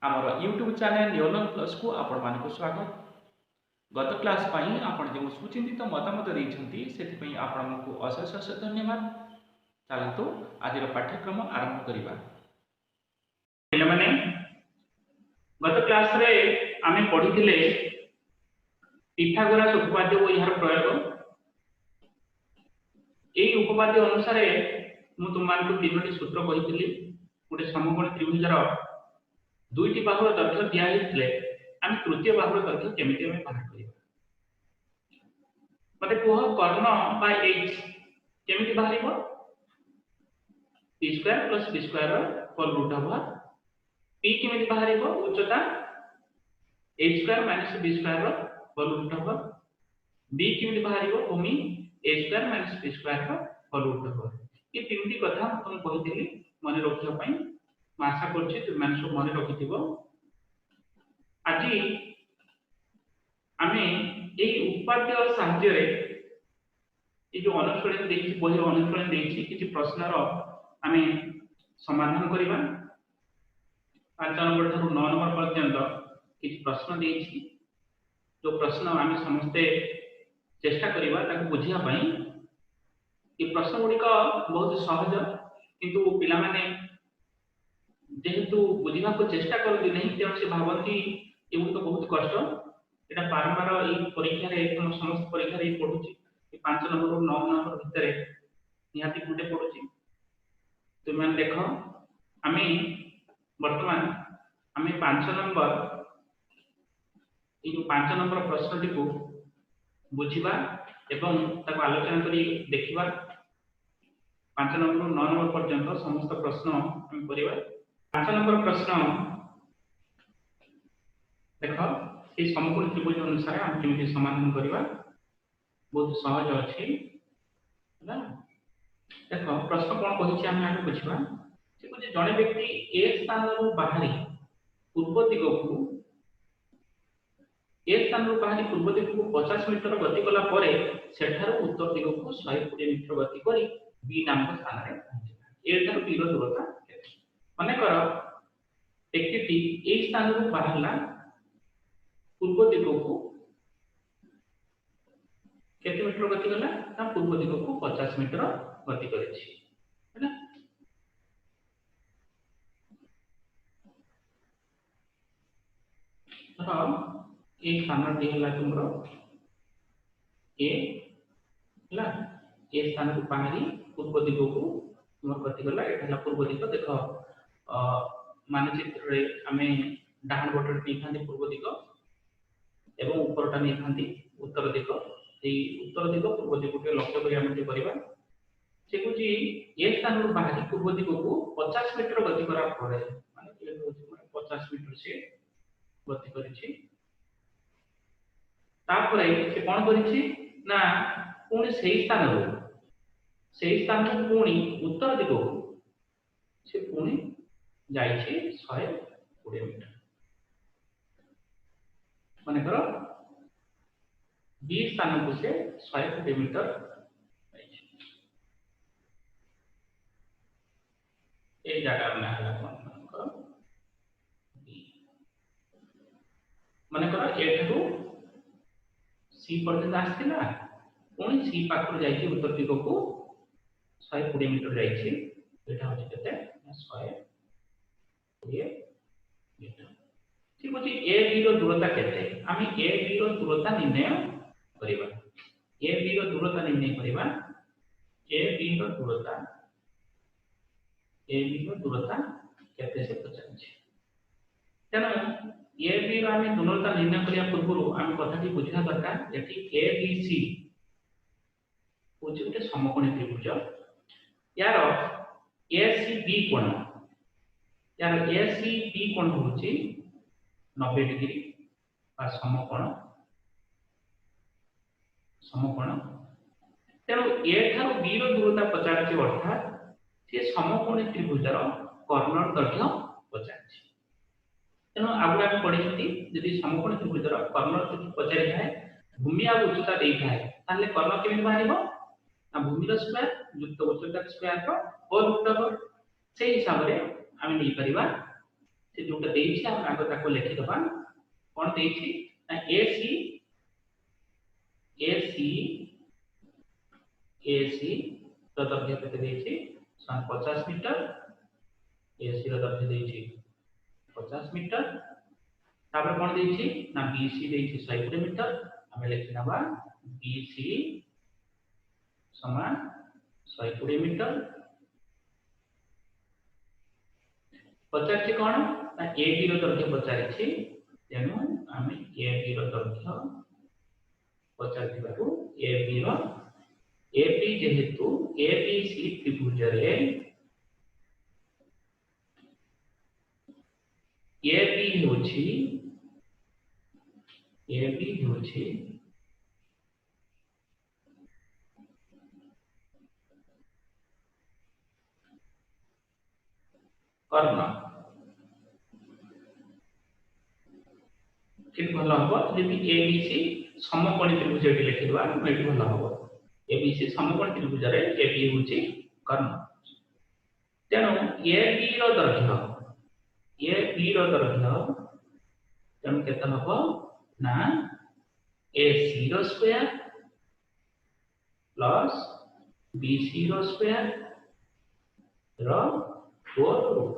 आमर YouTube channel न्यूलन plus को आपण मानक स्वागत। गत क्लास पाई आपण जो सुचिंतित मतामत देइछंती सेति आपण को अशेष अशेष धन्यवाद। चलतु आज पाठ्यक्रम आरंभ करिबा। पिला माने गत क्लास रे आमे पढिथिले पिथागोरास उपपाद्य ओ यार प्रयोग। एई उपपाद्य अनुसार मु तुमान को तीनोटी सूत्र कहिथिली। गोटे समकोण त्रिभुजर दुईटी बाहुर दैर्घ्य दिया हेतले आम तृतीय बाहुर दैर्घ्य केमिति हम बाहर करिबा। मते कोह कर्ण बाय h केमिति बाहरिबो p square plus b square whole root हबा। p केमिति बाहरिबो उच्चता h square minus b square whole root हबा। b केमिति बाहरिबो भूमि a square minus b square whole root हबा। ये तीनटी कथा हम कहिथिली मने रखिया पई आशा करछि तुम माने सब मने रखिथिबो। आज आमे एई उपाद्य साहाय्य रे ए जो अनुसरण देछि बही अनुसरण देछि किछि प्रश्नर आमे समाधान करिबा। 5 नंबर थारु 9 नंबर पर्यंत किछि प्रश्न देछि जो प्रश्न आमे समस्ते चेष्टा करिबा ताकु बुझिया पई। ए प्रश्न गुडी का बहुत सहज किंतु पिला माने जेहेतु बुझिबा को चेष्टा करती नहीं तेणु से भावती ये तो बहुत कष्ट। एटा बारंबार ये परीक्षा रे हम समस्त परीक्षा रे पढुची 5 नंबर और 9 नंबर भितर निहाती गुटे पढुची। तुम मान देखो आमे वर्तमान आमे 5 नंबर ये जो 5 नंबर प्रश्नटी को बुझिबा एवं ताको आलोचना करी देखिबा। 5 नंबर और 9 नंबर पर्यंत समस्त प्रश्न हम करिबा। 5 नंबर प्रश्न देखो ये समकोण त्रिभुज अनुसार हम केमिति समाधान करिबा बहुत सहज अछि ना। देखो प्रश्न कोन कहिछि हम आगे बुझिबा। से जे जणे व्यक्ति ए स्थान रो बाहरी पूर्व दिग को ए स्थान रो बाहरी पूर्व दिग को 50 मीटर गति कला परे सेठारो उत्तर दिग को 120 मीटर गति करी बी नामक स्थान रे पहुंचिबा। ए थारो बी रो दूरता माने कर व्यक्ति ए स्थान रो बाहरला पूर्व दिग को केते मीटर गति कला ना पूर्व दिग को 50 मीटर गति करिछि है ना। तो ए स्थान दी हला तुमरो ए हला ए स्थान को बाहरी पूर्व दिग को तुमर गति कला एटा पूर्व दिग। देखो मानचित्र रे हमें डाहाण बटर निखांती पूर्व दिग एवं ऊपरटा निखांती उत्तर दिग। ए उत्तर दिग पूर्व दिग के लक्ष्य करी हम करिबा। से कुछ ए स्थान रो बाहरी पूर्व दिग को 50 मीटर गति करा परे माने 50 मीटर से गति करिछि। तापरे से कोन करिछि ना पुणी सेही स्थान रो पुणी उत्तर दिग को से पुणी जाइछि 120 मीटर। माने करो बी स्थान को से 120 मीटर ए जगह में हला कोन करो बी माने करो ए ठू सी पर्यंत आस्थिला पुणी सी पाखर जाइछि उत्तर दिग को 120 मीटर जाइछि। एटा होछि केते 120 मीटर। ठीक अछि ए बी रो दूरता केते आमी ए बी रो दूरता निर्णय करिबा। ए बी रो दूरता निर्णय करिबा। ए बी रो दूरता केते से पचाछि तेनो ए बी रो आमी दूरता निर्णय करिया पूर्व आमी कथाटी बुझिया दरकार। एठी ए बी सी होछि उटे समकोणी त्रिभुज। यार ए सी बी कोण यार ए सी बी कोण होछि 90 डिग्री बा समकोण तेणु ए ठारू बी रो दूरता 50 अर्थात से समकोणी त्रिभुजर कर्णर दैर्घ्य 50। तेणु आगु आम पढ़ी यदि समकोणी त्रिभुजर कर्णर दैर्घ्य 50 थाए भूमि आ उच्चता दे थाए ताले कर्ण केमिति बाहरिबो ना भूमिर स्क्वायर युक्त उच्चता स्क्वायर रो होल रूट ओवर से हिसाब रे आम नै परिबा से जोटा देछि हम आगे ताको लिखि दबा कोन देछि ना एसी तो दैर्घ्य केते देछि 50 मीटर एसी रो दैर्घ्य देछि 50 मीटर तापर कोन देछि ना बीसी देछि 120 मीटर हम लिखि नबा बीसी समान 120 मीटर पचार कौन ना ए बी दैर्घ्य पचार तेणु आम A B दैर्घ्य Pachar A B जेहेतु ए बी सी त्रिभुज रे ए बी होछि कर्ण ठीक भल हम जब ए बी सी समकोणी त्रिभुज लिखिदेवा ये भल हम ए बी सी समकोणी त्रिभुज रे ए बी होछि कर्ण तेणु ए बी दैर्घ्य तेणु केते हम ना ए सी रो स्क्वायर प्लस बी सी रो स्क्वायर रो 4 रूट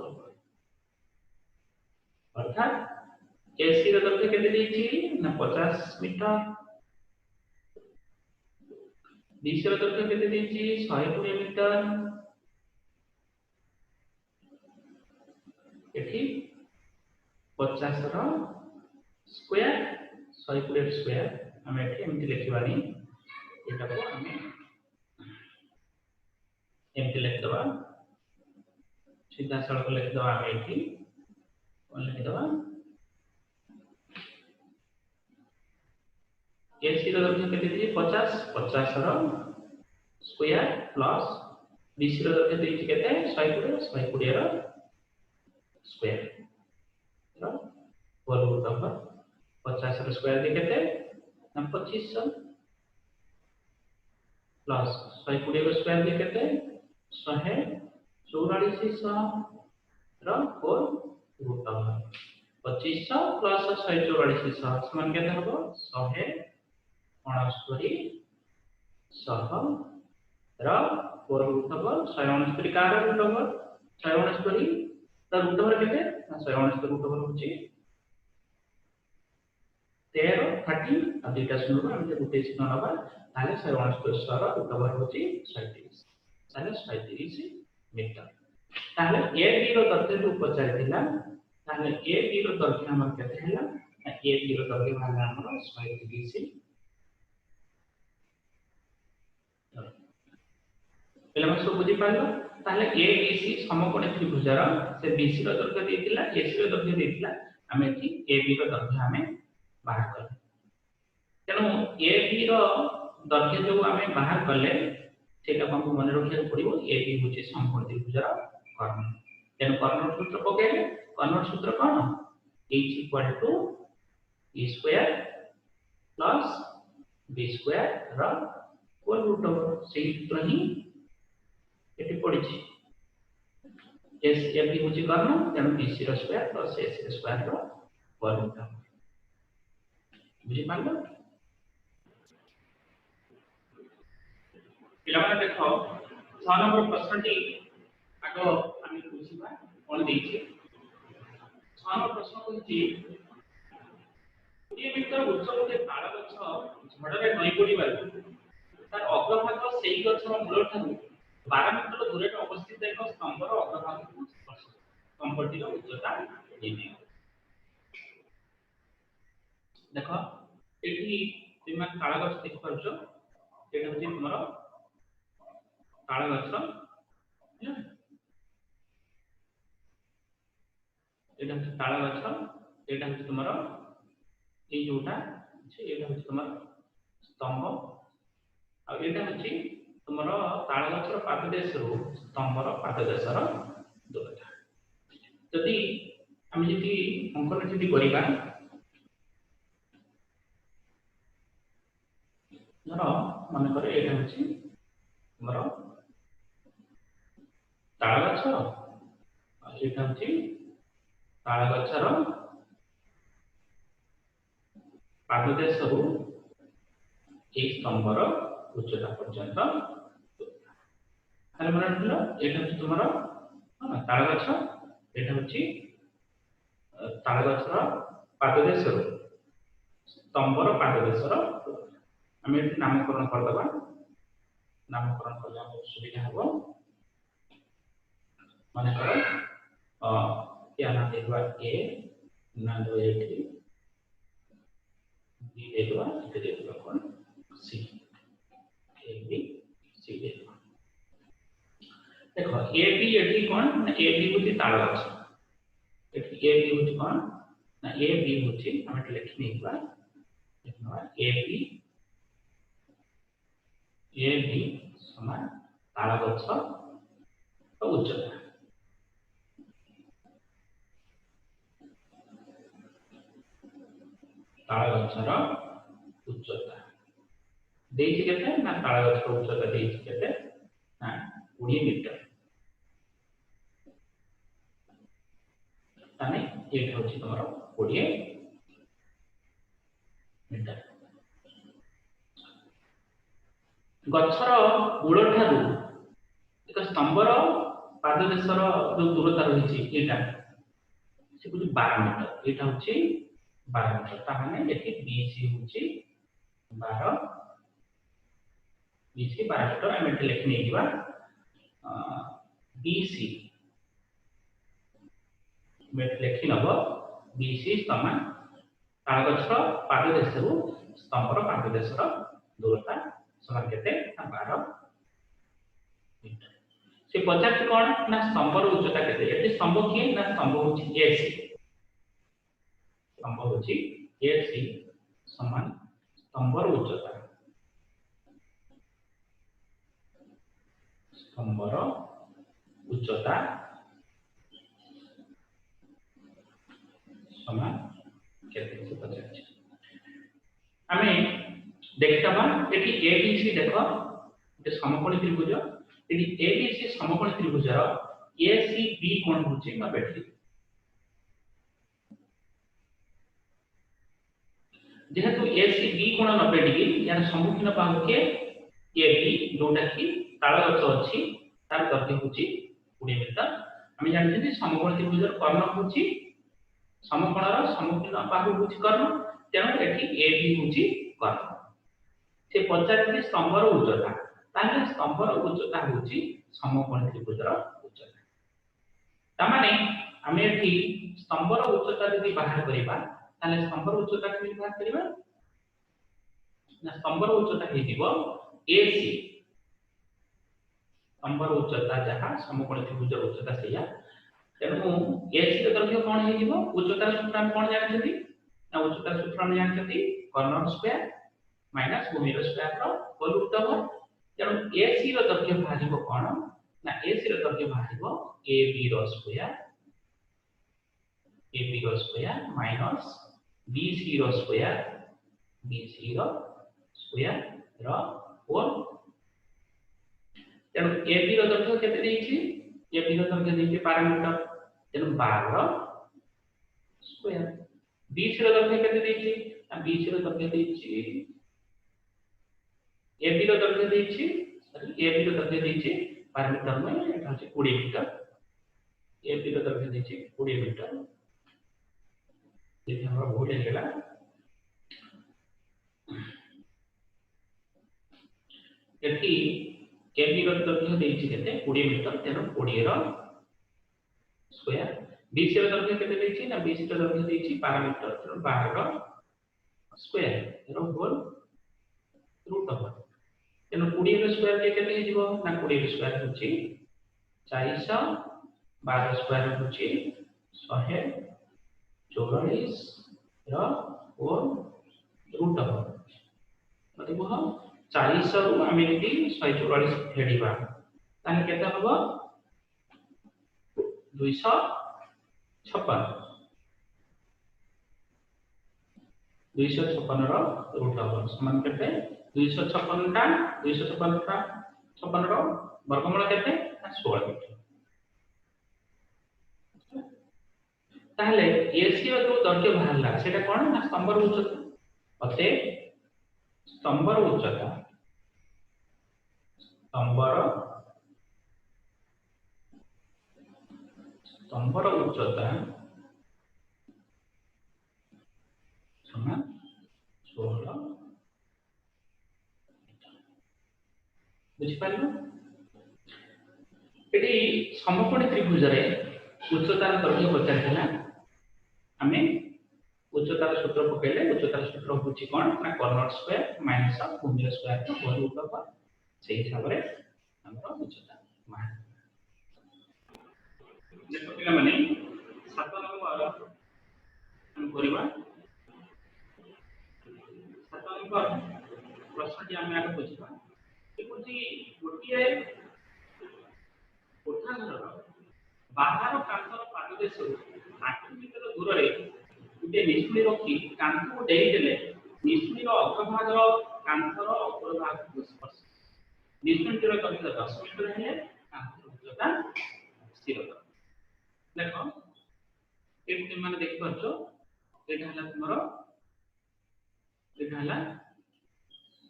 अर्थात एसी रो दैर्घ्य केते देछि ना 50 मीटर बीसी रो दैर्घ्य केते देछि 120 मीटर एठी 50 रो स्क्वायर 120 स्क्वायर हम एठी एमति लिखिबानी एटा को हम एमति लिख दबा सीधा सड़क लिख दबा हम एठी कोन लिख दबा एसी रो दैर्घ्य केते देछि 50 रो स्क्वायर प्लस बीसी रो दैर्घ्य देछि केते 120 रो स्क्वायर रो होल रूट ओवर 50 रो स्क्वायर दे केते ना 2500 प्लस 120 रो स्क्वायर दे केते 14400 रो होल रूट ओवर 2500 प्लस 14400 समान केते हबो 169 सह रो फोर रूट ओवर 169 कार रूट ओवर 169 ता रूट ओवर केते 169 रूट ओवर होची 13 30 आ दुटा शून्य हम जे गुटे चिन्ह नबा ताले 169 सह रूट ओवर होची 37 ताले 37 मीटर ताले ए बी रो दैर्घ्य जो पचार थिला ताले ए बी रो दैर्घ्य हमर केते हैला ए बी रो दैर्घ्य भागा हमर 37 पहले हम सब बुझी पालो ताले ए बी सी समकोण त्रिभुजर से बीसी रो दैर्घ्य देतिला एसी रो दैर्घ्य देतिला हम एठी ए बी रो दैर्घ्य हमें बाहर कर तेनु ए बी रो दैर्घ्य जो हमें बाहर करले सेटा हमको मन रखिया पड़िबो ए बी होचे समकोण त्रिभुजर कर्ण तेनु कर्ण सूत्र पकेले कर्ण सूत्र कोन h = e square plus b square रो होल रूट ओवर सेही सूत्र ही एटी पड़िछि एस ए बी होछि कर्ण तेनु bc रो स्क्वायर प्लस ac रो स्क्वायर रो होल रूट ओवर बुझि पालो पिला माने देखो 6 नंबर प्रश्नटी आगो आमी बुझिबा कोन देछि 6 नंबर प्रश्न होछि ये मित्र उच्च गोटे ताड़ गछ झड़रे नई पड़िबार तार अग्रभाग सेही गछर मूल ठारू 12 मीटर दूर अवस्थित एक स्तंभर अग्रभाग को स्पर्श स्तंभटीर उच्चता निर्णय देखो एठी तुम ताड़ गछ देख पारछो एटा होची तुमरो ताड़ गछ एटा होची ताड़ गछ एटा होची तुमरो ए जोटा छै एटा होची तुमरो स्तंभ आ एटा होची तुमरो ताड़ गछर पाददेश रो स्तंभर पाददेशर दूरता जदि हम जदि अंकन जदि करिबा धर मन करे एटा होची तुमरो ताड़ गछ आ एटा होची ताल गछर पाददेशरू ए स्तंभर उच्चता पर्यंत ताले मन रखिलो एटा हচ্ছে তোমার ताल गछ एटा हচ্ছে ताल गछर पाददेशरू स्तंभर पाददेशर आम ये नामकरण करदे नामकरण कले सुविधा हम मन कर क्या नाम देखा ए ना दो बी देखा देखा कौन सी ए बी सी देखा देखो ए बी एठी कौन ना ए बी होती ताल गछ एठी ए बी होती कौन ना ए बी होती हम लिखि नेबा देखना ए बी समान ताल गछ उच्चता ताल गछर उच्चता देछि केते ना ताल गछर उच्चता देछि केते ना 20 मीटर ताने एटा होछि तमरो 20 मीटर गछर मूल ठारू एक स्तंभर पाददेशर जो दूरता रही एटा से कुछ 12 मीटर एटा होछि 12 मीटर ताने एठी बीसी होछि 12 बीसी 12 मीटर हम एठी लिखि नै दिबा बीसी मेट लिखि नबो बीसी समान ताल गछर पाददेशरू स्तंभर पाददेशर दूरता समान केते 12 मीटर से पचास कोन ना स्तंभर उच्चता केते एठी स्तंभ की ना स्तंभ होछि एसी स्तंभ होछि एसी समान स्तंभर उच्चता स्तंभर उच्चता समान केते से पचास आमे देखतबा एठी एबीसी देखो जे समकोणी त्रिभुज एठी एबीसी समकोणी त्रिभुजर एसीबी कोण होछि ना बैटरी जेहेतु एसीबी कोण 90 डिग्री यार सम्मुखीन बाहुके एबी जोटा कि ताल गछ अछि तार दर्घ्य होछि 20 मीटर हम जानते जे समकोणी त्रिभुजर कर्ण होछि समकोणर सम्मुखीन बाहु होछि कर्ण तेणु एठी एबी होछि कर्ण से 50 डिग्री स्तंभर उच्चता ताले स्तंभर उच्चता होछि समकोणी त्रिभुजर उच्चता तामाने हम एठी स्तंभर उच्चता यदि बाहर करिबा ताले स्तंभर उच्चता केमि बाहर करिबा ना स्तंभर उच्चता हे दिबो एसी स्तंभर उच्चता जहा समकोणी त्रिभुजर उच्चता सेया तेणु एसी ର ଦୈର୍ଘ୍ୟ कोन हे दिबो उच्चता सूत्र हम कोन जानछथि ना उच्चता सूत्र हम जानछथि कर्ण स्क्वायर माइनस भूमि स्क्वायर रो होल रूट ओवर तेणु एसी ର ଦୈର୍ଘ्ୟ बाहरिबो कोन ना एसी ର ଦୈର୍ଘ्ୟ बाहरिबो एबी रो स्क्वायर माइनस बीसी रो स्क्वायर रो होल तेणु एबी रो दୈर्घ्य केते देछि एबी रो दୈर्घ्य देछि 12 मीटर तेणु 12 रो स्क्वायर बीसी रो दୈर्घ्य केते देछि ना बीसी रो दୈर्घ्य देछि एबी रो दৈर्घ्य देछि 12 मीटर में एटा होछि 20 मीटर एबी रो दৈर्घ्य देछि 20 मीटर ये हमरा भूल गेला एठी एबी रो दৈर्घ्य देछि केते 20 मीटर तेणु 20 रो स्क्वायर बीसी रो दৈर्घ्य केते देछि ना बीसी रो दৈर्घ्य देछि 12 मीटर तेणु 12 रो स्क्वायर रो होल रूट ओवर तेणु 20 रो स्क्वायर केते हे जिवो ना 20 रो स्क्वायर होछि 400 12 स्क्वायर होछि 144 रो होल रूट ओवर मतलब हम 400 रु हम यदि 144 फेडिबा ताने केते हबो 256 रो रूट ओवर समान केते 256 रो वर्गमूल केते 16 मीटर ताहले एसी रो जो दर्घ्य बाहरला सेटा कोन ना स्तंभर उच्चता अते स्तंभर उच्चता स्तंभर उच्चता समान 16 बुझी पालो एटी समकोणी त्रिभुज रे उच्चतार दर्घ्य पचारथिला आमे उच्चतार सूत्र पकेले उच्चतार सूत्र होची कोन ना कर्नर स्क्वायर माइनस भूमिर स्क्वायर को वर्ग रूप से हिसाब रे हमर उच्चता मान देखो पिला माने 7 नंबर हम करबा 7 नंबर प्रश्न जे हम आगे बुझिबा एकोची गोटिए कोठा घर बाहर कांतर पाददेश 8 मीटर दूर रे गोटे निष्ठुरी रखी कांत को डेई देले निष्ठुरी अग्रभाग कांतर अग्रभाग को स्पर्श निष्ठुरी दर्घ्य 10 मीटर है कांतर उच्चता स्थिर देखो एक माने देख परछो एटा हला तुमरो एटा हला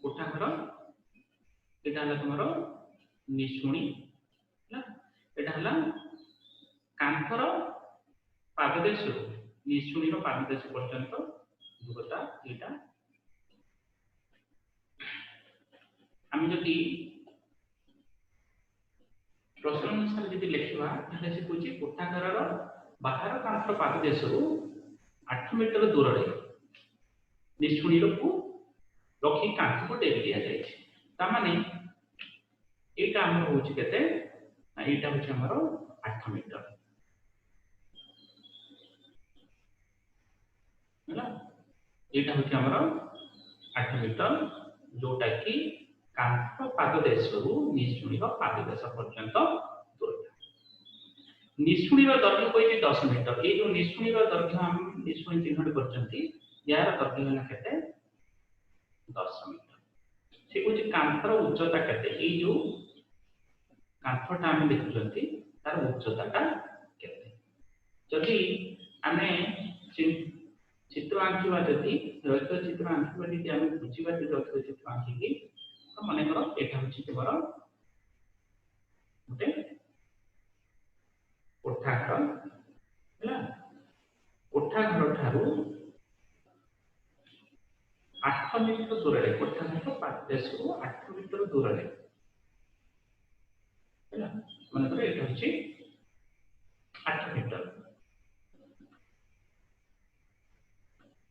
कोठा घर एटा हला तुमरो निष्ठुरी ना एटा हला कांतर पाददेश निष्ठुरी पाददेश पर्यंत दूरता एटा हम जदि प्रश्न अनुसार जदि लिखवा ताले से पूछी कोठा घर बाहर कांतर पाददेश 8 मीटर दूर रे निष्ठुरी को रखी कांत को डेग दिया जाय ता माने एटा हम होची केते एटा होची हमरो 8 मीटर ହେଲା एटा होची हमरो 8 मीटर जोटा कि कांत पाददेश रु निष्ठुरी पाददेश पर्यंत दूरता निष्ठुरी दर्घ्य कोइ 10 मीटर ए जो निष्ठुरी दर्घ्य हम निष्ठुरी चिन्हट करचंती यार दर्घ्य हला केते 10 मीटर से कुछ कांतर उच्चता केते ए जो कांथटा हम देखुचंती तार उच्चताटा केते जदि आमे चित्र आंकिबा जदि रैखिक चित्र आंकिबा जदि आमे बुझिबा जदि रैखिक चित्र आंकिकी तो माने करो एटा होची तमरो ओटे कोठा घर हैला कोठा घर ठारू 8 मीटर दूर रे कोठा घर पाददेश 8 मीटर दूर रे हैला माने करो एटा होची 8 मीटर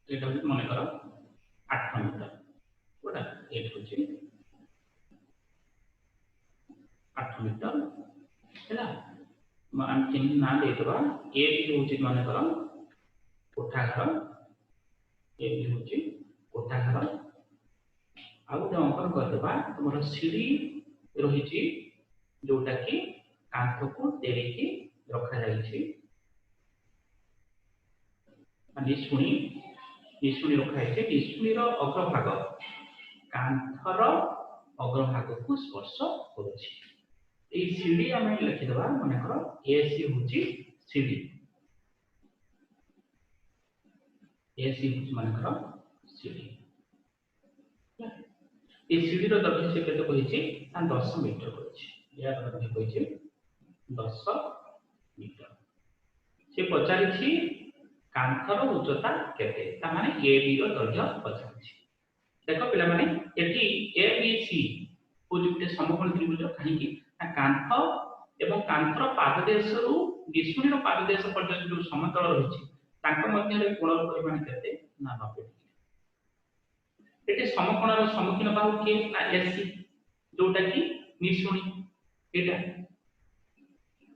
एटा होची माने करो 8 मीटर ओटा एटा होची 8 मीटर हैला मान चिन्ह ना देतबा ए भी होची माने करो कोठा घर ए भी होची कोठा घर आउ जो अंकन कर देबा तुमरो सीढ़ी रहिची जोटा कि कांथ को डेरी की रखा जाई छी निष्ठुरी रखा जाई छी निष्ठुरी रो अग्रभाग कांथर अग्रभाग को स्पर्श करूची ए सीढ़ी हमें लिखि देबा माने करो एसी होची सीढ़ी एसी होची माने करो सीढ़ी ए सीढ़ी रो दर्घ्य से केते कहिची ना 10 मीटर कहिची या दर्घ्य कहिची 10 मीटर से पचारि छी कांथर उच्चता केते ता माने ए बी रो दर्घ्य पचारि छी देखो पिला माने एटी ए बी सी को जुटे समकोण त्रिभुज काहे कि कांथ एवं कांथर पाददेश रु निष्ठुरी पाददेश पर्यंत जो समतल रहिछि तांक मध्य रे कोणर परिमाण केते ना 90 एटे समकोणर सम्मुखीन बाहु के ना एसी जोटा कि निष्ठुरी एटा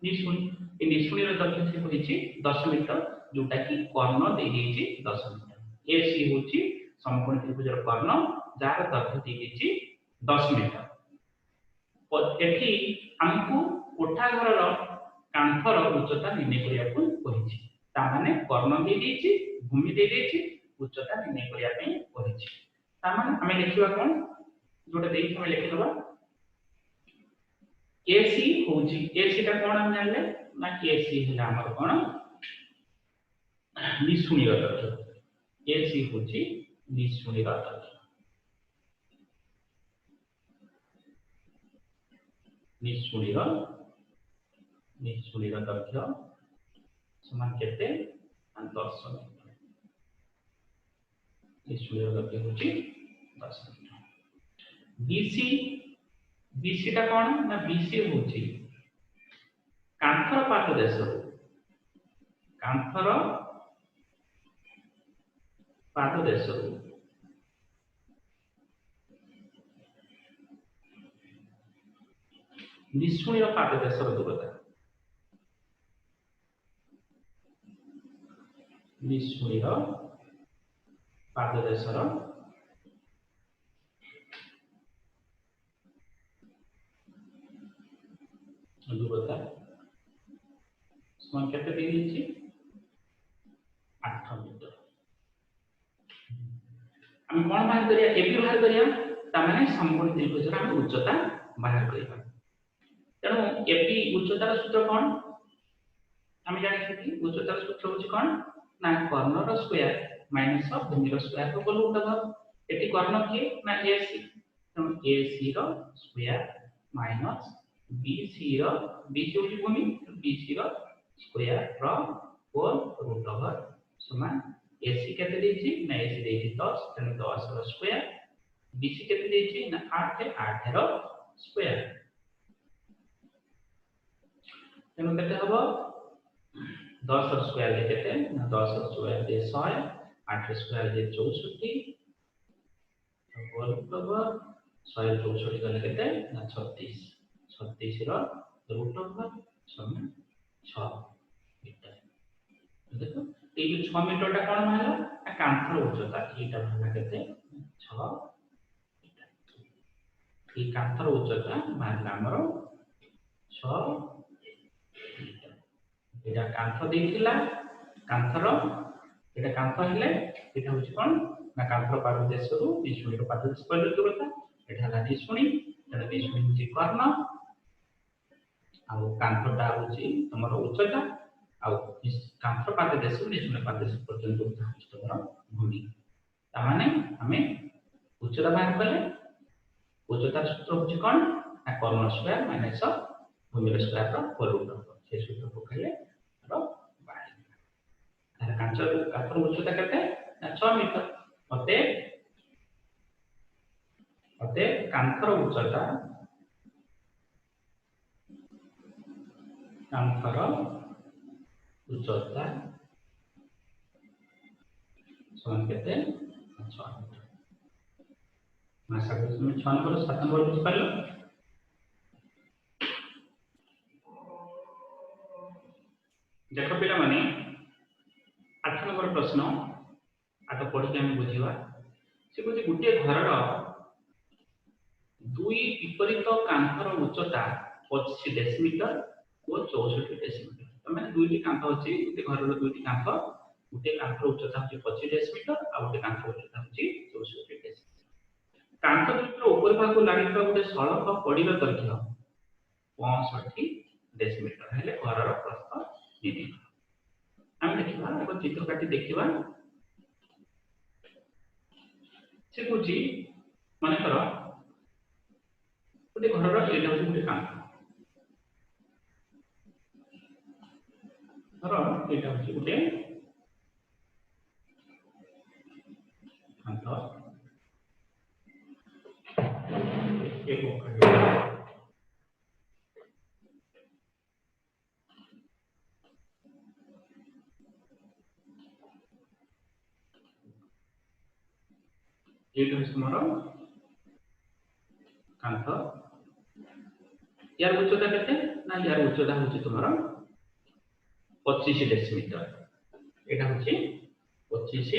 निष्ठुरी ए निष्ठुरी रो दर्घ्य से कहिछि 10 मीटर जोटा कि कर्ण दे देछि 10 मीटर एसी होछि समकोण त्रिभुजर कर्ण जार दर्घ्य दे देछि 10 मीटर एठी हमकु कोठा घर कांथर उच्चता निर्णय करिया को कहिछि ता माने कर्ण दे देछि भूमि दे देछि उच्चता निर्णय करिया पई कहिछि ता माने हमें लिखिबा कोन जोटा देख हमें लिखि दबा एसी होछि एसी ता कोन हम जानले ना एसी हला हमर कोन निशुणी तथ्य एसी होची निशुणी तथ्य निशुणी तथ्य समान केते 10 मीटर निशुणी तथ्य होची 10 मीटर बीसी बीसी टा कोन ना बीसी होची कांथर पाद देश कांथर पाद देश निशुणी पाद देश दूरता निशुणी पाद देश दूरता समान केते देछि 8 मीटर हम कोन बाहर करिया एबी बाहर करिया ता माने समकोण त्रिभुजर हम उच्चता बाहर करिया तेणु एबी उच्चतार सूत्र कोन हम जानि कि उच्चतार सूत्र होछि कोन ना कर्णर स्क्वायर माइनस भूमिर स्क्वायर को रूट ओवर एटी कर्ण के ना एसी तेणु एसी रो स्क्वायर माइनस बीसी रो बीसी होछि भूमि बीसी रो स्क्वायर रो 4 रूट ओवर समान एसी केते देछि ना एसी देछि 10 तेणु 10 रो स्क्वायर बीसी केते देछि ना 8 रो स्क्वायर तेणु केते हबो 10 रो स्क्वायर जे केते ना 10 रो स्क्वायर जे 100 8 रो स्क्वायर जे 64 रूट ओवर 100 64 गले केते ना 36 36 रो रूट ओवर समान 6 मीटर देखो ए जो 6 मीटर टा कोन मानला कांथर उच्चता एटा भागा केते 6 मीटर ए कांथर उच्चता मानला हमर 6 मीटर एटा कांथ देथिला कांथर एटा कांथ हेले एटा होछि कोन ना कांथर पाद देशरु निशुणी रो पाद देश पर दूरता एटा ला निशुणी एटा निशुणी होछि कर्ण आ कांथटा होछि हमर उच्चता आ कांथर पाद देश निशुणी पाद देश पर्यंत होछि तमर भूमि ता माने हमें उच्चता बाहर कले उच्चता सूत्र होछि कोन ना कर्ण स्क्वायर माइनस भूमि स्क्वायर रो रूट ओवर से सूत्र पकले रो बाहर तार कांथर उच्चता केते ना 6 मीटर मते कांथर उच्चता समान केते 6 मीटर आशा करूँ तुम 6 नंबर 7 नंबर बुझ पालो देखो पिला माने 8 नंबर प्रश्न आटा पढ़ी हम बुझिवा से कहते गोटे घरर दुई विपरीत कांथर उच्चता 25 डेसिमीटर और 64 डेसिमीटर तमे दुईटी कांथ अछि गोटे घरर दुईटी कांथ गोटे कांथर उच्चता अछि 25 डेसिमीटर आ गोटे कांथर उच्चता अछि 64 डेसिमीटर कांथ दुईटर ऊपर भाग लागिता गोटे सड़क पड़िबा दैर्घ्य 65 डेसिमीटर हेले घरर प्रस्थ निर्णय हम देखिबा एगो चित्र काटी देखिबा से कुची माने करो गोटे घरर एटा होची गोटे कांथ धर एटा होची गोटे कांथ एको ये तुम्हारा कांथ यार उच्चता केते ना यार उच्चता होची तुम्हारा 25 डेसिमीटर एटा होची 25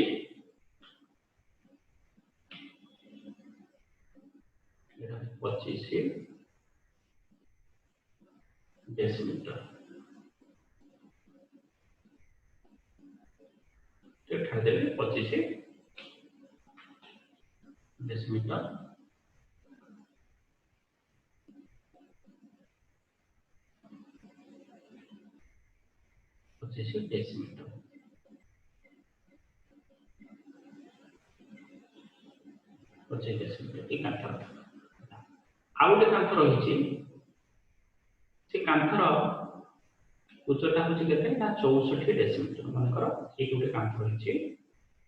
एटा 25 डेसिमीटर एटा देबे 25 डेसिमीटर 25 डेसिमीटर 25 डेसीमीटर ये कांथर आउ गोटे कांथ रही से कांथर उच्चता हूँ के 64 डेसीमीटर मनकर ये गोटे कांथ रही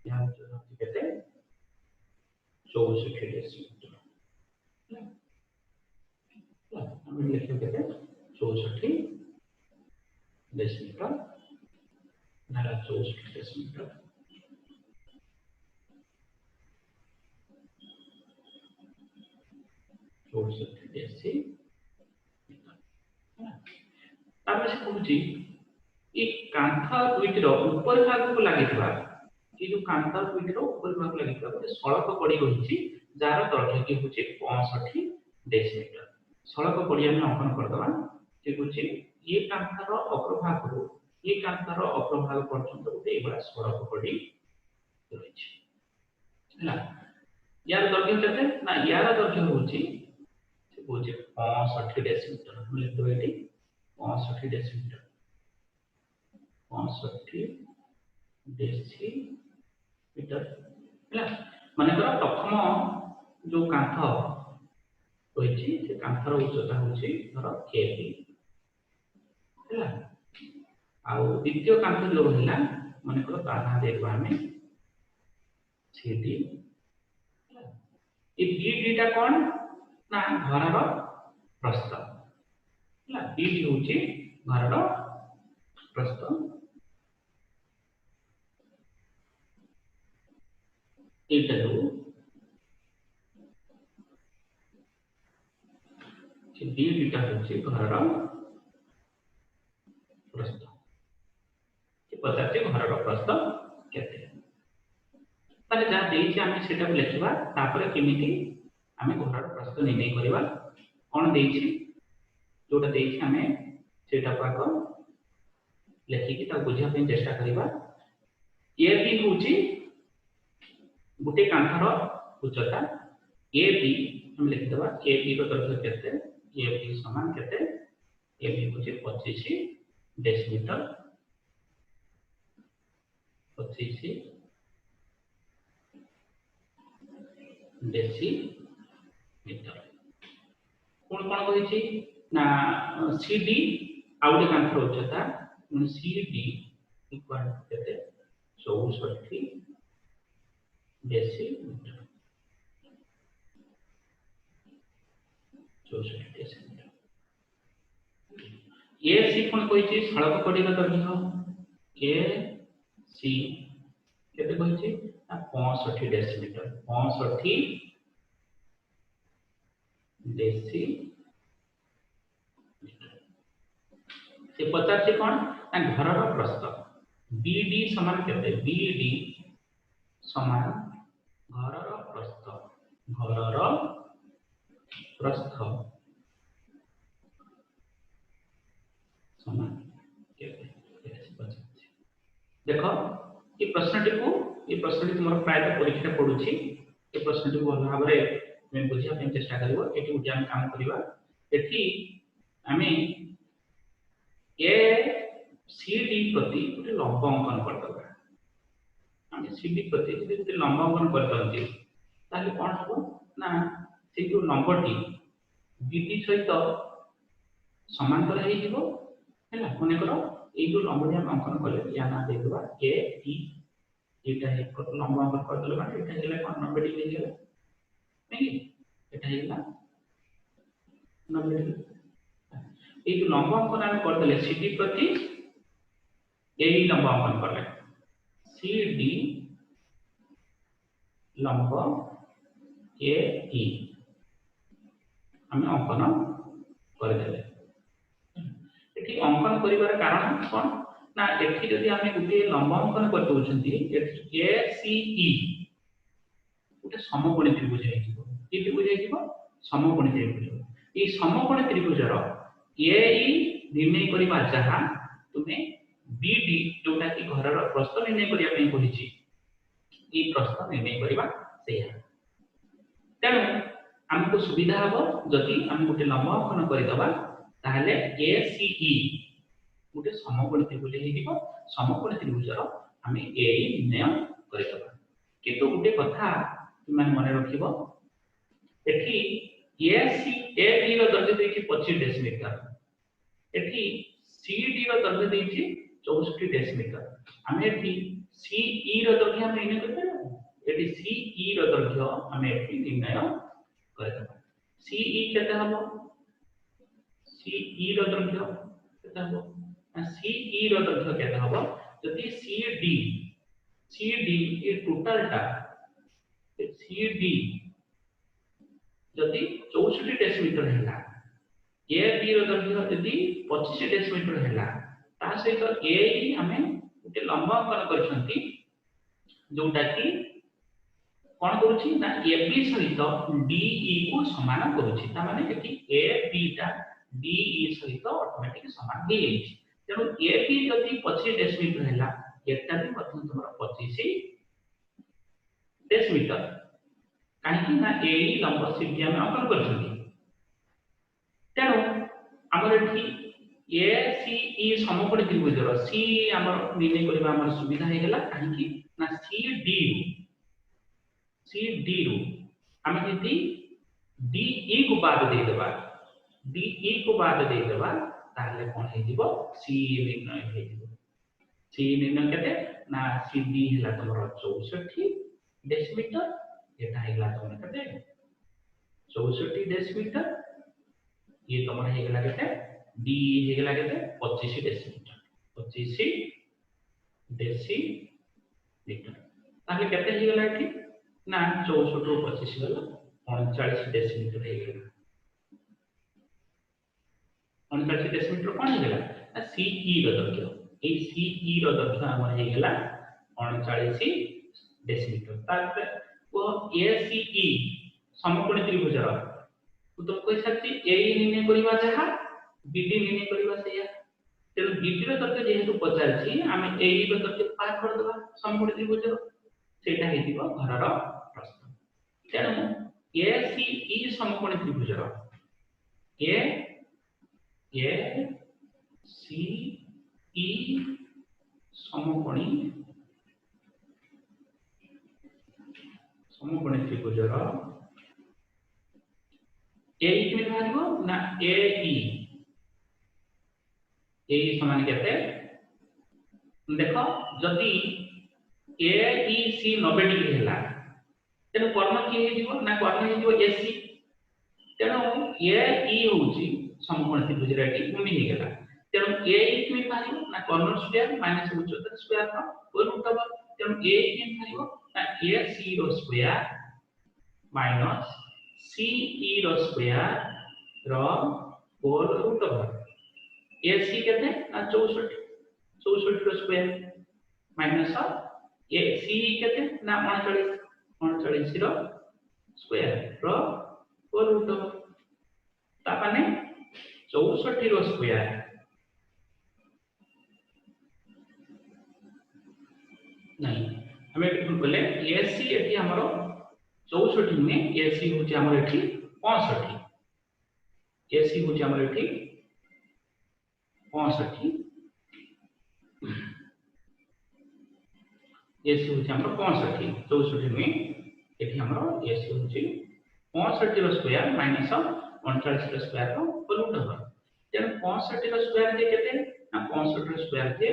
उच्चता हूँ के 64 डेसीमीटर लिखिए के 64 डेसीमीटर ना 64 डेसीमीटर डेसी तापर से कहूँ ये कांथ दुईटर ऊपर भाग को लगी ये जो कांथ दुईटर ऊपर भाग लगी गोटे सड़क कड़ी रही जार दर्घ्य हूँ 65 डेसीमीटर सड़क कड़ी आम अंकन करदे ठीक अच्छे ये कांथर अग्रभाग रू ये कांथर अग्रभाग पर्यटन गोटे ये सड़क कड़ी रही यार दर्घ्य के ना यार दर्घ्य हूँ 65 डेसीमीटर हम लिख दो ये 65 डेसीमीटर 65 डेसीमीटर मानकर प्रथम जो कांथ रही से कांथर उच्चता हूँ धर केपी द्वितीय कांथ जो रहा मनकर ता देखा आम सीडी बीडी टा कौन ना घर प्रस्थ बीडी हूँ घर प्रस्थ ये बीटा हूँ घर प्रस्थ पचार घर प्रस्थ केते जहाँ आम से लिखा केमी आम घर प्रस्थ निर्णय करवा कौन जोटा आम से लिखिकी बुझापी चेष्टा करवा ए बी हूँ गोटे कांथर उच्चता ए बी हम लिखिदे ए बी दैर्घ्य के ए बी समान के ए बी हूँ 25 डेसीमीटर 25 डेसीमीटर कौन कौन कही ना सीडी आउ गोटे कांथर उच्चता सीडी इक्वल के 64 डेसीमीटर 64 डेसीमीटर ए सी कौन कही सड़क कड़ी दर्घ्य ए सी केते कही 65 डेसीमीटर 65 डेसीमीटर से पचार कौन ना घर प्रस्थ बीडी समान केते बीडी समान घर प्रस्थ समान देख ये प्रश्नटी तुम प्राय परीक्षा पड़ुची ये प्रश्नटी भल भाव में बुझापी चेष्टा कर गोटे आम काम करवा आम ए सी डी प्रति गोटे लंब अंकन करदे आम सी डी प्रति गोटे लंब अंकन कर कौन हम ना से जो लंबटी बीडी सहित समांतर हो मनकर ये जो लंबटी आम अंकन कले या ना देखा ए टी एटा लंब अंकन करदे माने एटा कौन 90 डिग्री नहीं एटा 90 डिग्री ये जो लंब अंकन आम करदे सीडी प्रति यही लंब अंकन कले सीडी लंब ए टी आम अंकन करदे ये अंकन कर कारण कौन ना एठी जदि आम गोटे लंब अंकन कर दउछंती ए सी ई गोटे समकोणी त्रिभुज हेजिबो कि त्रिभुज हेजिबो समकोणी त्रिभुज ये समकोणी त्रिभुजर ए ई निर्णय करबा जहा तुमे बीडी जोटा कि घरर प्रस्थ निर्णय करिया पई कहिछि ई प्रस्थ निर्णय करबा सेया तेणु हमको सुविधा हम जदि आम गोटे लंब अंकन करदबा ताहले ए सी ई गोटे समकोणी त्रिभुज हेजिबो समकोणी त्रिभुजर आम ए निर्णय करदबा किंतु गोटे कथा तुम मन रखिबो एठी एसी ए बी रो दैर्घ्य देछि 25 डेसिमीटर एठी सी डी रो दैर्घ्य देछि 64 डेसिमीटर आमे एठी सी ई रो दैर्घ्य हम निर्णय करबा एठी सी ई रो दैर्घ्य आमे एठी निर्णय करबा सी ई केते हबो सी ई रो दैर्घ्य केते हबो सी ई रो दैर्घ्य केते हबो जदि सी डी ए टोटल टा सी डी जदि 64 डेसिमीटर हैला ए बी रो दैर्घ्य जदि 25 डेसिमीटर हैला ता सहित ए ई हमें गोटे लंब अंकन करछंती जोटा कि कोन करूची ना ए बी सहित डी ई को समान करूची ता माने एठी ए बी ता डी ई सहित ऑटोमेटिक समान हो जाईची तेनु ए बी जदि 25 डेसिमीटर हैला एटा भी मतलब तमरा 25 डेसिमीटर काहे ना ए ई लंब सीधी हम अंकन करछंती तेनु हमर एठी ए सी ई समकोण त्रिभुजर सी हमर निर्णय करबा हमर सुविधा हे गेला काहे कि ना सी डी रू हम यदि डी ई को बाद दे देबा डी ई को बाद दे देबा ताले कोन हे जिवो सी निर्णय हे जिवो सी निर्णय केते ना सी डी हला तमर 64 डेसिमीटर एटा हेला तमर केते 64 डेसिमीटर ये तमर हे गेला केते डी हे गेला केते 25 डेसिमीटर 25 डेसिमीटर ताले केते हे गेला एठी ना 64 रो 25 गला 39 डेसिमीटर हे गेला 39 डेसिमीटर कोन हे गेला ना सी ई रो दैर्घ्य ए सी ई रो दैर्घ्य हमर हे गेला 39 डेसिमीटर ताले वो ए सी ई समकोण त्रिभुजर तो कोइ सकती ए निर्णय करिवा जहा बीडी निर्णय करिवा सेया तेनु बीडी रो दैर्घ्य जेहेतु पचारछि आमे ए रो दैर्घ्य पार कर देबा समकोण त्रिभुजर सेटा हेतिबो घरर प्रश्न तेनु ए सी ई समकोण त्रिभुजर ए सी ई समकोणी त्रिभुजर ए किमे भागो ना ए ई समान केते देखो जदी ए ई सी 90 डिग्री हैला तेनु कर्ण की हे जीवो ना कर्ण हे जीवो ए सी तेनु ए ई होउची समकोण त्रिभुज रेटी भूमि हे गेला तेनु ए ई किमे भागो ना कर्ण स्क्वायर माइनस उच्चता स्क्वायर का कोन उठबो तेनु ए किमे भागो ना ए सी रो स्क्वायर माइनस सी ई रो स्क्वायर रो होल रूट ओवर ए सी केते ना 64 रो स्क्वायर माइनस ए सी केते ना 39 रो स्क्वायर रो होल रूट ओवर ता माने 64 रो स्क्वायर नहीं हमें भूल बोले ए सी एटी हमरो 64 में एसी होची हमर एठी 65 एसी होची हमर एठी 65 एसी होची हमर 65 64 में एठी हमर एसी होची 65 रो स्क्वायर माइनस 39 रो स्क्वायर रो होल रूट ओवर तेन 65 रो स्क्वायर जे केते ना 65 रो स्क्वायर जे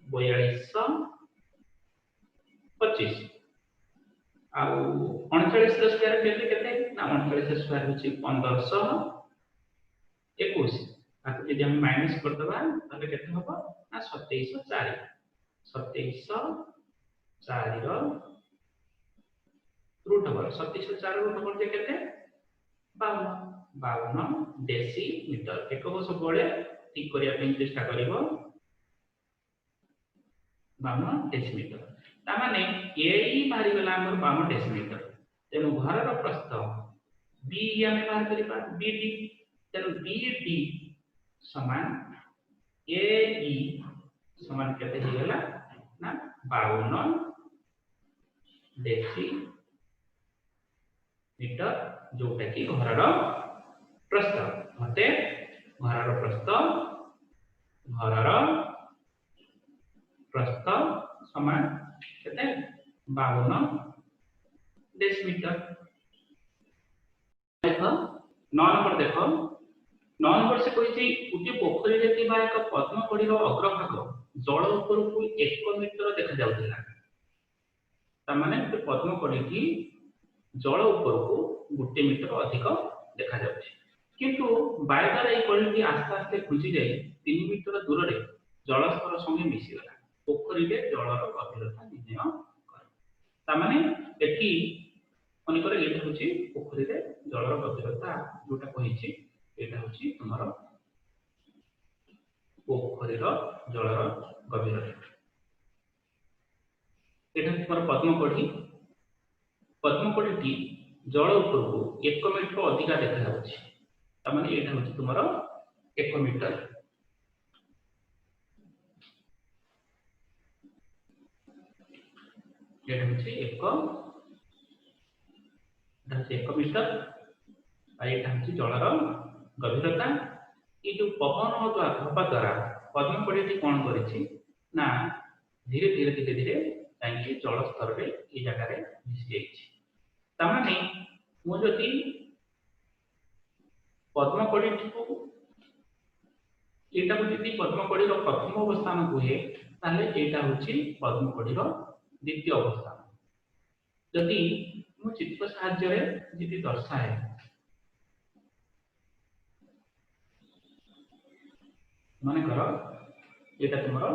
4225 आउ 39 रो स्क्वायर केते ना 39 रो स्क्वायर होची 1521 ताको यदि हम माइनस कर दबा तबे केते होबो ना 2704 रो रूट ओवर 2704 रूट ओवर जे केते 52 डेसिमीटर एको को सब बळे ठीक करिया पे चेष्टा करिवो 52 डेसिमीटर ता माने ए ई मारि गला हमर 52 डेसिमीटर तेनु घर रो प्रस्थ बी हमें बाहर करिबा बी डी तेनु बी डी समान ए ई समान केते हे गला ना 52 डेसिमीटर जोटा कि घर रो प्रस्थ मते घर रो प्रस्थ समान केते 52 डेसिमीटर देख 9 नंबर देख 9 नंबर से कही गोटे पोखरी रे थिबा एक पद्म कोड़ीर अग्रभाग जल उपरकू 1 मीटर देखा जाउतिला तामाने गोटे पद्म कोड़ी जल उपरकू 1 मीटर अधिक देखा जाउछि किंतु बायदार ए कोड़ी आस्ते आस्ते खुंची जाए 3 मीटर दूर रे जल स्तर संगे मिसी गला पोखरी रे जलर गभीरता निर्णय कर तामाने एठी मनेकर एटा होची पोखरी रे जलर गभीरता जोटा कहिछि एटा होची तुमरो पोखरी रो जलर गभीरता एटा तुमरो पद्म कोड़ी जल उपरकू 1 मीटर अधिक देखा जाउछि तामाने एटा होची तुमरो 1 मीटर एटा होची 1 मीटर एटा होची जलर गभीरता ये जो पवन हवा द्वारा पद्म कोड़ी कौन करिछि ना धीरे धीरे धीरे धीरे तांकी जल स्तर रे ए जगह रे मिसि जाइछि तामाने मु जति पद्म कोड़ी को एटा को जति पद्म कोड़ी रो प्रथम अवस्थान कुहे ताले एटा होछि पद्म कोड़ी रो द्वितीय अवस्थान जति मु चित्र साहाय्य रे जति दर्शाए माने करो एटा तुमरो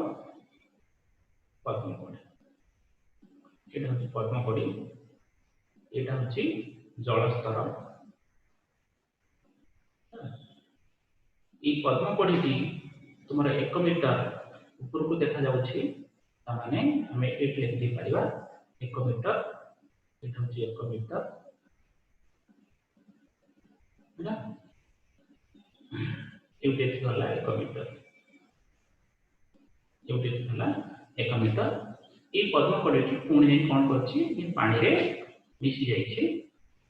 पद्म कोड़ी एटा होछि पद्म कोड़ी एटा होछि जल स्तर ई पद्म कोड़ी तुमरो 1 मीटर ऊपर को देखा जाउछि तामाने हमें एट लिख दे परिबा 1 मीटर एटा होछि 1 मीटर बुझा एउटे होला 1 मीटर एउटे होला 1 मीटर ए पद्म कोड़ी पुणी कौन करछि ये पानी रे मिसी जाइछि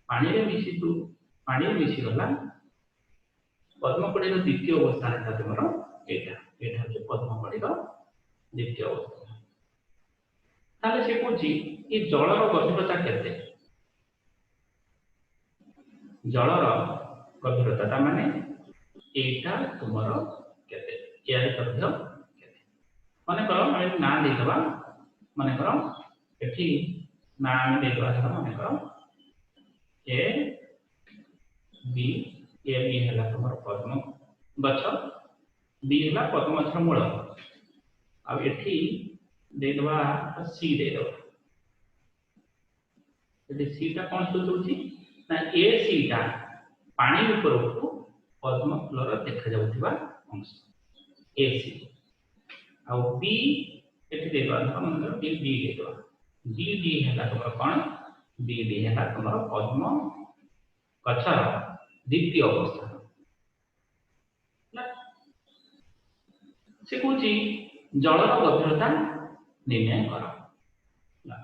पानी रे मिसी गला पद्म कोड़ी रो द्वितीय अवस्थान था तुमरो एटा होछि पद्म कोड़ी रो द्वितीय अवस्था ताले से कोछि ए जलर गभीरता केते जलर गभीरता ता माने एटा तुमरो केते यार तथ्य केते माने करो हम ना देतबा माने करो एठी ना हम देतबा माने करो ए बी हला तुमरो पद्म गछ बी हला पद्म गछ मूल आ एठी देतबा सी देतबा एठी सी ता कोन सुचुची ना ए सी ता पानी ऊपर को पद्म फूलर देखा जाउथिबा अंश ए सी आ बी एठी देबा हम बी देबा डी हला तुमरो कोन डी हला तुमरो पद्म गछर द्वितीय अवस्था से कोची जलर गभीरता निर्णय कर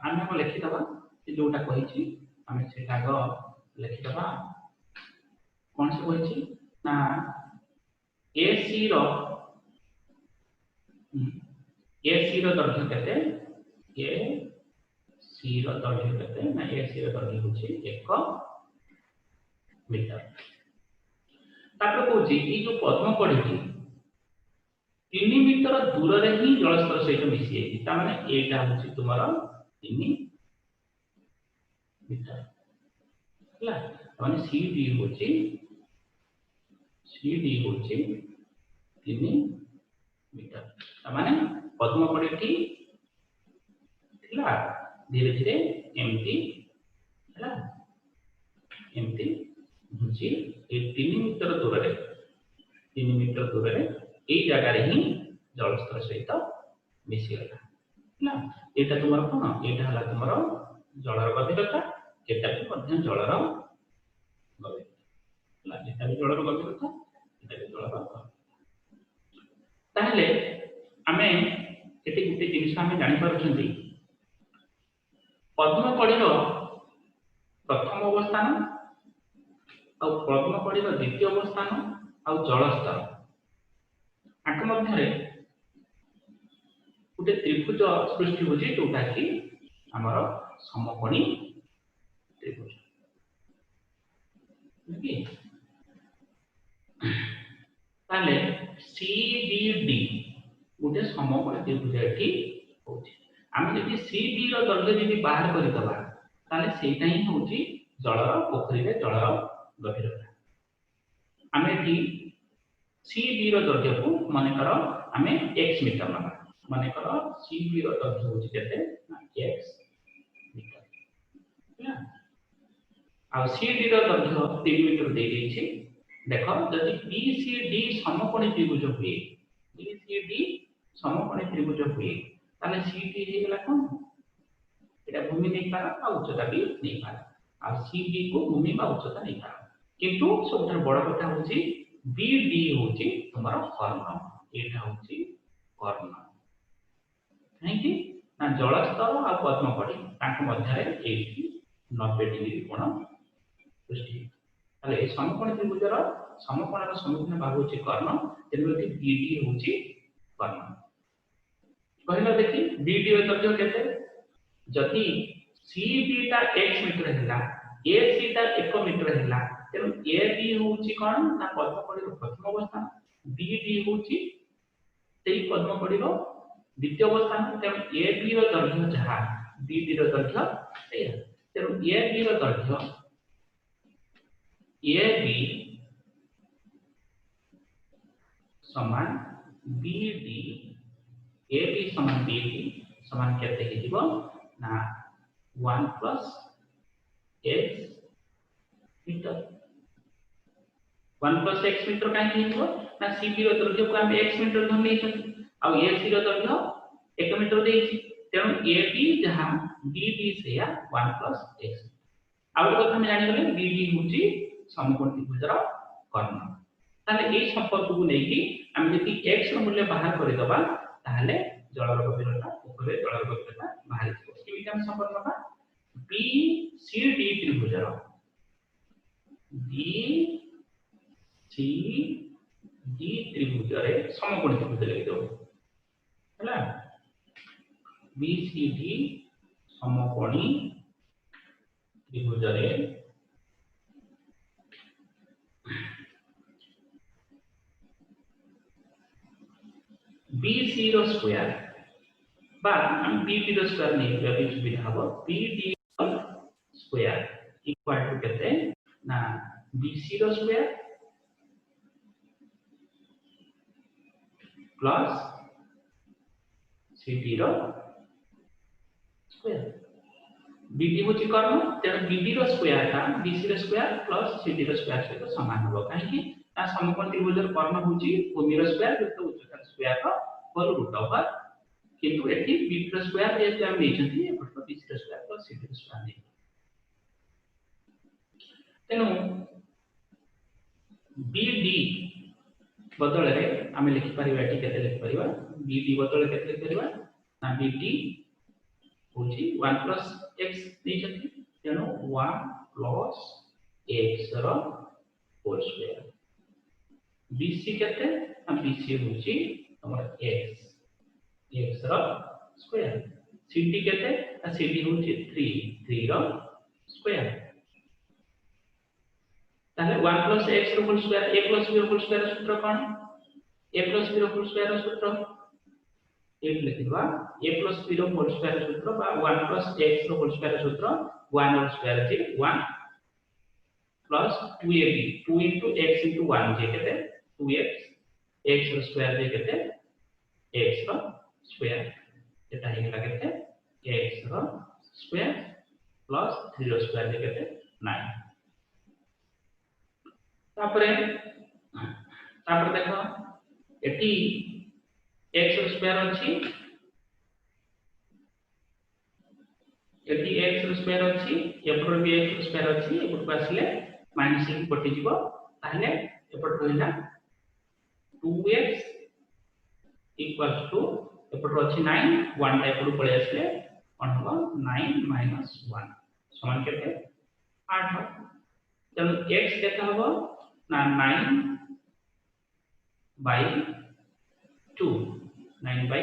आमे को लिखि दबा कि जोटा कहिछि आमे सेटा को लिखि दबा कोन से कहिछि ना एसी रो दैर्घ्य केते ए सी रो दैर्घ्य केते ना एसी रो दैर्घ्य होछि 1 मीटर तापर कोछि ई जो पद्म कोड़ी 3 मीटर दूर रे ही जल स्तर सहित मिसी जाई ता माने एटा होछि तुम्हारा 3 मीटर हला माने सीडी होछि 3 मीटर ता माने पद्म कोड़ी थिला धीरे धीरे एमटी हला एमटी होछि ए 3 मीटर दूर रे ए जगह रे ही जल स्तर सहित मिसी गला ना एटा तुमरो कोन एटा हला तुमरो जलर गभीरता एटा भी मध्य जलर गभीरता ला एटा भी जलर गभीरता एटा भी जलर गभीरता ताहले आमे एटी गुटे जिनिस आमे जानि पारुछंती पद्म कोड़ीर प्रथम अवस्थान आ पद्म कोड़ीर द्वितीय अवस्थान आ जल स्तर आक मध्य गोटे त्रिभुज सृष्टि होची जोटा कि हमर समकोणी त्रिभुज ओके ताले CBD गोटे समकोण त्रिभुज एठी होची आमे जदि CB रो दैर्घ्य जदि बाहर करि दबा ताले सेटा ही होची जलर पोखरी रे जलर गभीरता आमे एठी CB रो दैर्घ्य को माने करो आमे x मीटर नबा माने करो CB रो दैर्घ्य होची केते x मीटर आ CD रो दैर्घ्य 3 मीटर दे देछि देखो जदि BCD समकोणी त्रिभुज हुए BCD समकोणी त्रिभुज हुए ताले CD हे गेला कोन एटा भूमि नै पार आ उच्चता भी नै पार आ CB को भूमि बा उच्चता नै पार किंतु सबथर बड़ कथा होची BD होची तुम्हारा कर्ण एटा होची कर्ण काहेकि ना जल स्तर आ पद्मपड़ी तांक मध्यरे एठी 90 डिग्री कोण सृष्टि ताले समकोण त्रिभुजर समकोणर सम्मुखीन भाग होची कर्ण तेनुति BD होची कर्ण कहला देखि BD ର ଦୈର୍ଘ୍ୟ केते जदि CB ता x मीटर हैला AC ता 1 मीटर हैला तेनु AB होची कोन ना पद्मपड़ी रो प्रथम अवस्था BD होची सेही पद्मपड़ी रो द्वितीय अवस्था तेनु AB रो दୈर्घ्य जहा BD रो दୈर्घ्य सेया तेनु AB रो दୈर्घ्य AB समान BD AB समान BD समान केते हिजिबो ना 1 plus x metre 1 plus x metre काहे हिजिबो ना CB रो दैर्घ्य को हम x मीटर धन नै छथि आ AC रो दैर्घ्य 1 मीटर देछि तेनु AB जहा BD सेया 1 plus x आ कथा हम जानि गले BD होची समकोण त्रिभुजर कर्ण ताले एई संपर्क को नेकी हम जति x रो मूल्य बाहर करि दबा ताले जलर गभीरता ऊपर जलर गभीरता बाहर छिबो कि हम संपर्क नबा BCD त्रिभुजर BCD त्रिभुजरे समकोण त्रिभुज लेखि दो हला BCD समकोणी त्रिभुजरे BC रो स्क्वायर बा हम BD रो स्क्वायर नै लेबे सुविधा हबो BD रो स्क्वायर इक्वल टू केते ना BC रो स्क्वायर प्लस CD रो स्क्वायर BD होची कर्ण तेन BD रो स्क्वायर का BC रो स्क्वायर प्लस CD रो स्क्वायर सहित समान हबो काहे कि ता समकोण त्रिभुजर कर्ण होची भूमि रो स्क्वायर युक्त उच्चता स्क्वायर रो होल रूट ओवर किंतु एठी BD रो स्क्वायर जे हम नेछथि एपट BC रो स्क्वायर प्लस CD रो स्क्वायर नै तेनु BD बदल रे आमे लिखि परिबा एठी केते लिखि परिबा BD बदल केते लिखि परिबा ना BD होची 1 plus x नेछथि तेनु 1 plus x रो होल स्क्वायर BC केते ना BC होची हमर x रो स्क्वायर CD केते ना CD होची 3 रो स्क्वायर ताले 1 plus x रो whole square a plus b रो होल स्क्वायर सूत्र कोन a plus b रो होल स्क्वायर सूत्र एक लिखिबा a plus b रो होल स्क्वायर सूत्र बा 1 plus x रो होल स्क्वायर सूत्र 1 रो स्क्वायर जे 1 plus 2ab 2 into x into 1 जे केते 2x x रो स्क्वायर जे केते x रो स्क्वायर एटा हे गेला केते x रो स्क्वायर प्लस 3 रो स्क्वायर जे केते 9 तापरे देखो एटी x रो स्क्वायर अछि एटी x रो स्क्वायर अछि एपर भी x रो स्क्वायर अछि एपर को आसले माइनस एक कटि जिवो ताहले एपर रहिला 2x इक्वल्स टू एपर अछि 9 1 टाइप रो पळे आसले कोन हबो 9 minus 1 समान केते 8 तन x केते हबो ना 9 by 2 9 by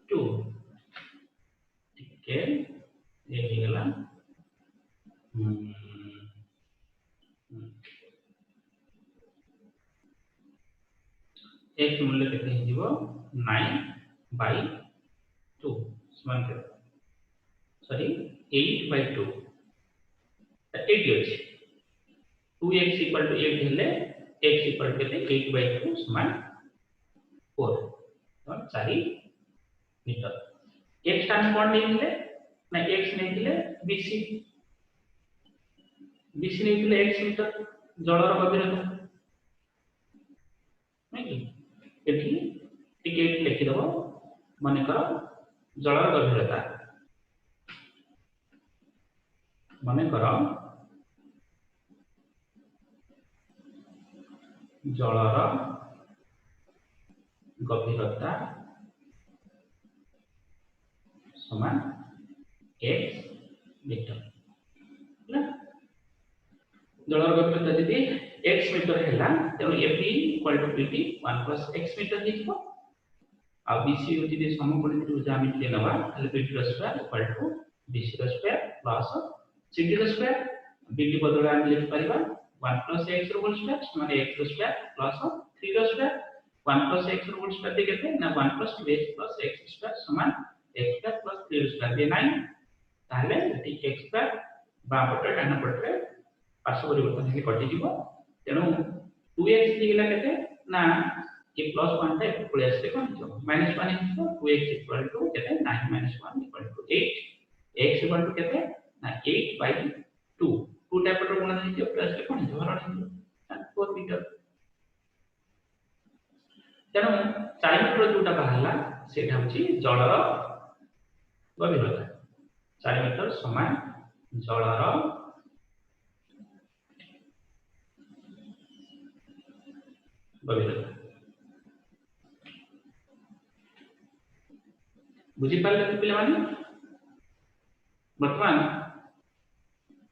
2 ठीक है ये गला x मूल्य केते हिजिवो 9/2 समान के सॉरी 8/2 80 अछि 2x = 8 हेले x = केते 8/2 समान 4 तो 4 मीटर x टाइम कोन नेइले ना x नेइले BC BC नेइले x मीटर जलर गभीरता नहीं एठी टिकेट लिखि दबो माने कर जलर गभीरता माने कर जलर गभीरता समान x मीटर ना जलर गभीरता जदि x मीटर हैला तेनो F = PT 1 + x मीटर हिजबो आ BC जदि समकोण ज्यामिति लेनवा ताले PT ର स्क्वायर = BC ର स्क्वायर प्लस CD ର स्क्वायर BD बदले हम लिख परिबा 1 + x ର होल स्क्वायर माने x ର स्क्वायर प्लस 3 ର स्क्वायर 1 + x ର होल स्क्वायर दे केते ना 1 + base + x स्क्वायर समान x स्क्वायर प्लस 3 ର स्क्वायर दे 9 ताले एटी x स्क्वायर बा पटे डाना पटे पार्श्व परिवर्तन हे कटि जीवो तेनु 2x दिगला केते ना ये +1 टा पळे आसे कोन जो -1 हिजो 2x = केते 9 - 1 = 8 x = केते ना 8/2 2 टा पटे गुणन हिजो प्लस ले कोन जो हरण हिजो 4 मीटर तेनु 4 मीटर जोटा बाहरला सेटा होची जलर गभीरता 4 मीटर समान जलर गभीरता बुझी पाले पिले माने वर्तमान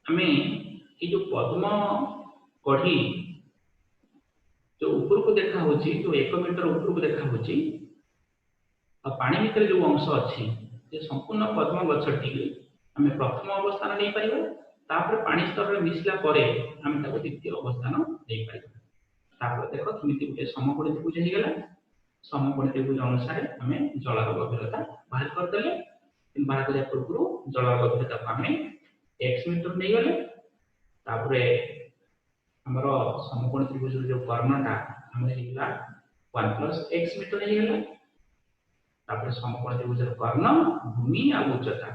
हमें ये जो पद्म कढ़ी जो ऊपर को देखा होची जो 1 मीटर ऊपर को देखा होची आ पानी भीतर जो अंश अछि जे संपूर्ण पद्म गछटी हमें प्रथम अवस्थान नहीं परिबा तापर पानी स्तर रे मिसला परे हम ताको द्वितीय अवस्थान नहीं परिबा तापर देखो किमिति गुटे समकोणी त्रिभुज हे गेला समकोणी त्रिभुज अनुसार हमें जलर गभीरता बाहर कर देले इन बाहर करे पूर्व जलर गभीरता को हमें x मीटर नहीं गले तापर हमरो समकोणी त्रिभुज जो कर्णटा हमें हिला 1 + x मीटर हे गेला तापर समकोण त्रिभुजर कर्ण भूमि आ उच्चता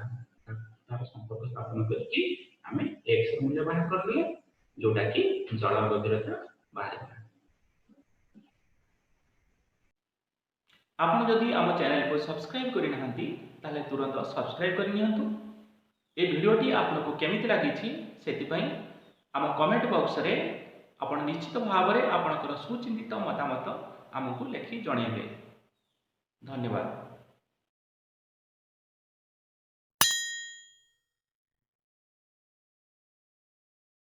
तार संपर्क स्थापन करके हमें x मूल्य बाहर कर लिए जोटा कि जलर गभीरता बाहर आपण जदि आम चैनल को सब्सक्राइब करि नहंती ताले तुरंत सब्सक्राइब करि नियंतु ए वीडियोटी आपनको केमिति लागिछि सेति पई आम कमेंट बॉक्स रे आपण निश्चित भाव रे आपनकर सुचिंतित मतामत हमकु लेखि जणेबे धन्यवाद।